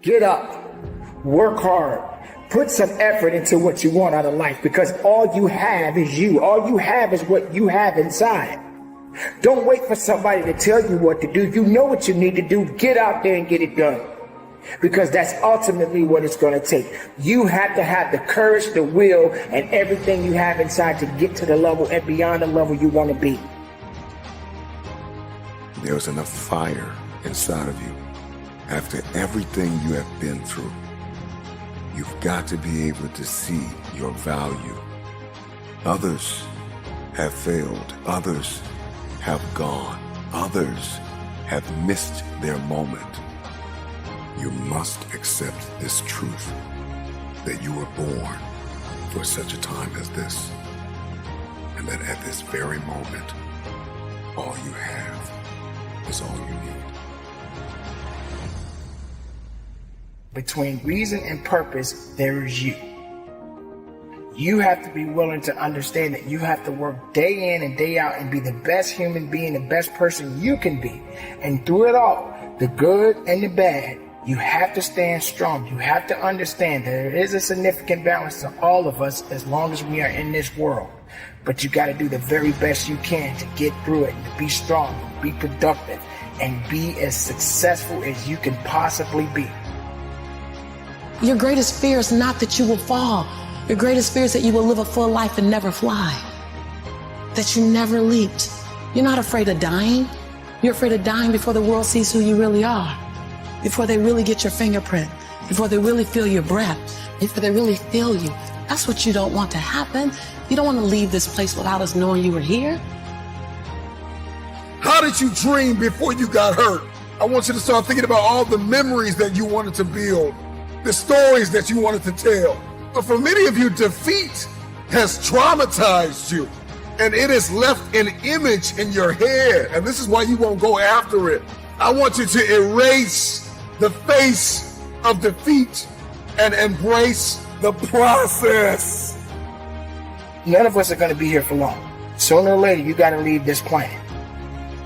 Get up, work hard, put some effort into what you want out of life, because all you have is you. All you have is what you have inside. Don't wait for somebody to tell you what to do. You know what you need to do. Get out there and get it done, because that's ultimately what it's going to take. You have to have the courage, the will, and everything you have inside to get to the level and beyond the level you want to be. There's enough fire inside of you after everything you have been through. You've got to be able to see your value. Others have failed. Others have gone. Others have missed their moment. You must accept this truth that you were born for such a time as this, and that at this very moment, all you have is all you need. Between reason and purpose, there is you. You have to be willing to understand that you have to work day in and day out and be the best human being, the best person you can be. And through it all, the good and the bad, you have to stand strong. You have to understand that there is a significant balance to all of us as long as we are in this world. But you got to do the very best you can to get through it, and to be strong, be productive, and be as successful as you can possibly be. Your greatest fear is not that you will fall. Your greatest fear is that you will live a full life and never fly. That you never leaped. You're not afraid of dying. You're afraid of dying before the world sees who you really are. Before they really get your fingerprint. Before they really feel your breath. Before they really feel you. That's what you don't want to happen. You don't want to leave this place without us knowing you were here. How did you dream before you got hurt? I want you to start thinking about all the memories that you wanted to build, the stories that you wanted to tell. But for many of you, defeat has traumatized you, and it has left an image in your head, and this is why you won't go after it. I want you to erase the face of defeat and embrace the process. None of us are going to be here for long. Sooner or later, you got to leave this planet.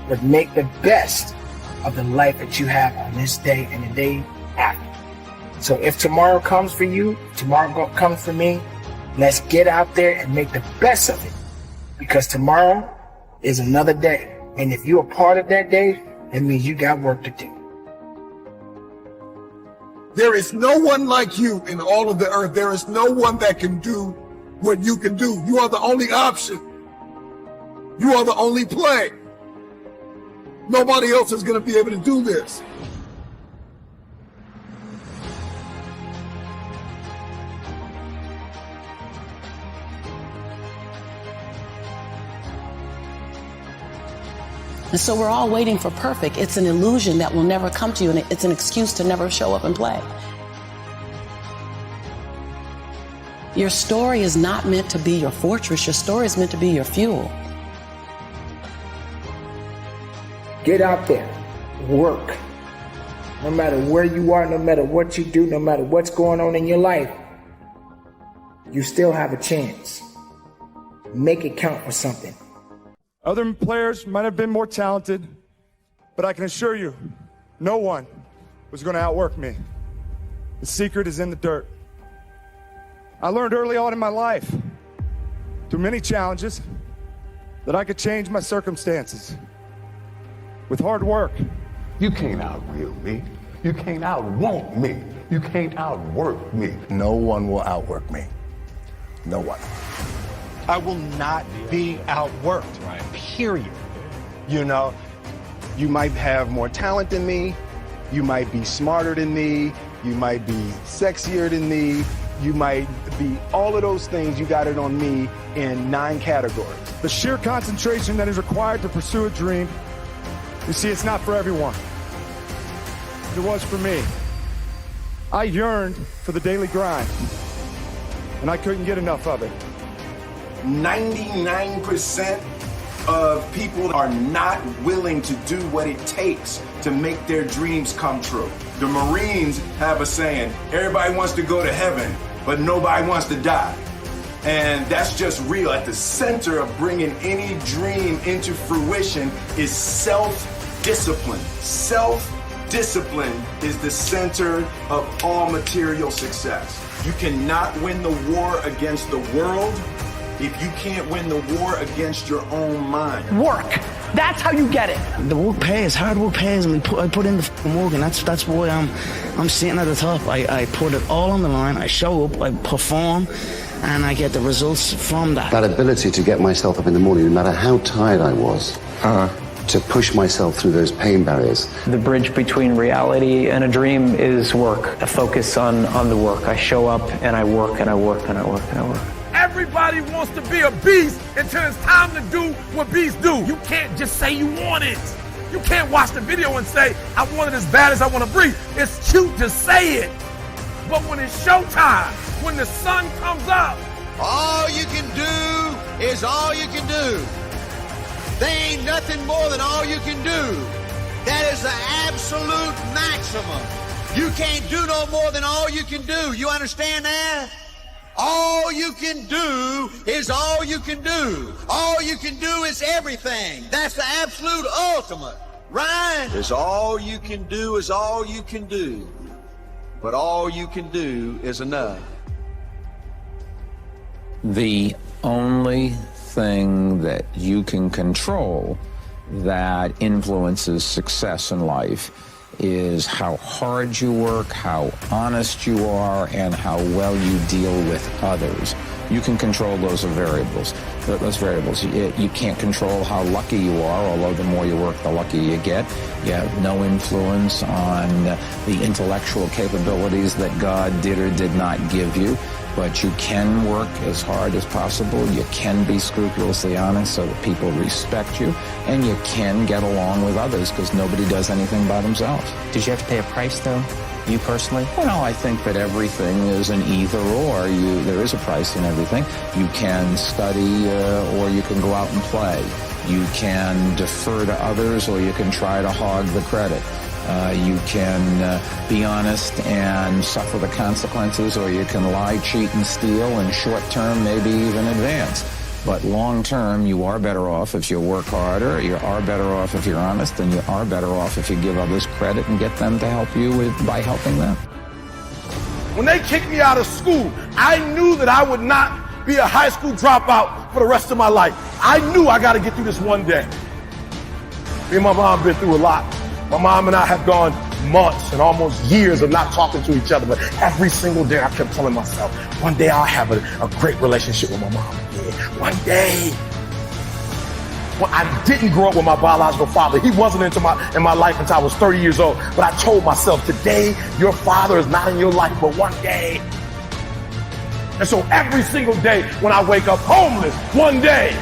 But make the best of the life that you have on this day and the day after. So if tomorrow comes for you, tomorrow comes for me, let's get out there and make the best of it. Because tomorrow is another day. And if you're a part of that day, that means you got work to do. There is no one like you in all of the earth. There is no one that can do what you can do. You are the only option. You are the only play. Nobody else is going to be able to do this. And so we're all waiting for perfect. It's an illusion that will never come to you, and it's an excuse to never show up and play. Your story is not meant to be your fortress. Your story is meant to be your fuel. Get out there, work. No matter where you are, no matter what you do, no matter what's going on in your life, you still have a chance. Make it count for something. Other players might have been more talented, but I can assure you, no one was going to outwork me. The secret is in the dirt. I learned early on in my life, through many challenges, that I could change my circumstances with hard work. You can't outreal me. You can't outwant me. You can't outwork me. No one will outwork me. No one. I will not be outworked, period. You know, you might have more talent than me, you might be smarter than me, you might be sexier than me, you might be all of those things. You got it on me in 9 categories. The sheer concentration that is required to pursue a dream, you see, it's not for everyone. It was for me. I yearned for the daily grind, and I couldn't get enough of it. 99% of people are not willing to do what it takes to make their dreams come true. The Marines have a saying, everybody wants to go to heaven, but nobody wants to die. And that's just real. At the center of bringing any dream into fruition is self-discipline, discipline is the center of all material success. You cannot win the war against the world if you can't win the war against your own mind. Work. That's how you get it. The work pays. Hard work pays, and I put in the work, and that's why I'm sitting at the top. I put it all on the line. I show up, I perform, and I get the results from that. That ability to get myself up in the morning, no matter how tired I was, to push myself through those pain barriers. The bridge between reality and a dream is work. A focus on the work. I show up and I work and I work and I work and I work. Everybody wants to be a beast until it's time to do what beasts do. You can't just say you want it. You can't watch the video and say, I want it as bad as I want to breathe. It's cute to say it. But when it's showtime, when the sun comes up, all you can do is all you can do. There ain't nothing more than all you can do. That is the absolute maximum. You can't do no more than all you can do. You understand that? All you can do is all you can do. All you can do is everything. That's the absolute ultimate, right? Is all you can do is all you can do. But all you can do is enough. The only thing that you can control that influences success in life is how hard you work, how honest you are, and how well you deal with others. You can control those variables. You can't control how lucky you are, although the more you work, the luckier you get. You have no influence on the intellectual capabilities that God did or did not give you. But you can work as hard as possible. You can be scrupulously honest so that people respect you. And you can get along with others because nobody does anything by themselves. Did you have to pay a price, though, you personally? Well, I think that everything is an either or. There is a price in everything. You can study or you can go out and play. You can defer to others or you can try to hog the credit. You can be honest and suffer the consequences, or you can lie, cheat, and steal, and short-term, maybe even advance. But long-term, you are better off if you work harder, you are better off if you're honest, and you are better off if you give others credit and get them to help you by helping them. when they kicked me out of school, I knew that I would not be a high school dropout for the rest of my life. I knew I got to get through this one day. Me and my mom been through a lot. My mom and I have gone months and almost years of not talking to each other, but every single day I kept telling myself, one day I'll have a great relationship with my mom again. One day. Well, I didn't grow up with my biological father. He wasn't in my life until I was 30 years old. But I told myself, today your father is not in your life, but one day. And so every single day when I wake up homeless, one day.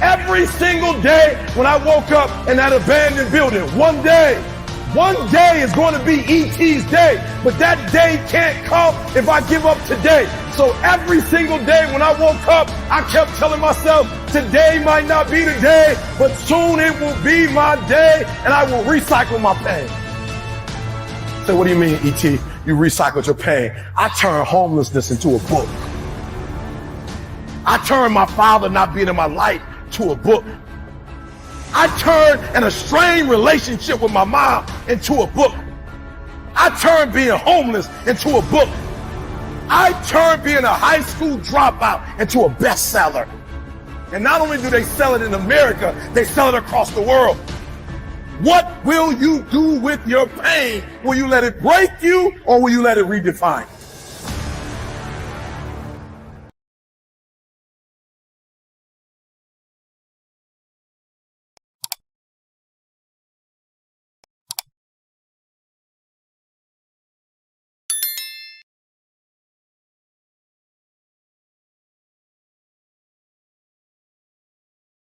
Every single day when I woke up in that abandoned building, one day. One day is going to be E.T.'s day, but that day can't come if I give up today. So every single day when I woke up, I kept telling myself, today might not be the day, but soon it will be my day, and I will recycle my pain. So what do you mean, E.T.? You recycled your pain? I turned homelessness into a book. I turned my father not being in my life to a book. I turned an estranged relationship with my mom into a book. I turned being homeless into a book. I turned being a high school dropout into a bestseller. And not only do they sell it in America, they sell it across the world. What will you do with your pain? Will you let it break you, or will you let it redefine you?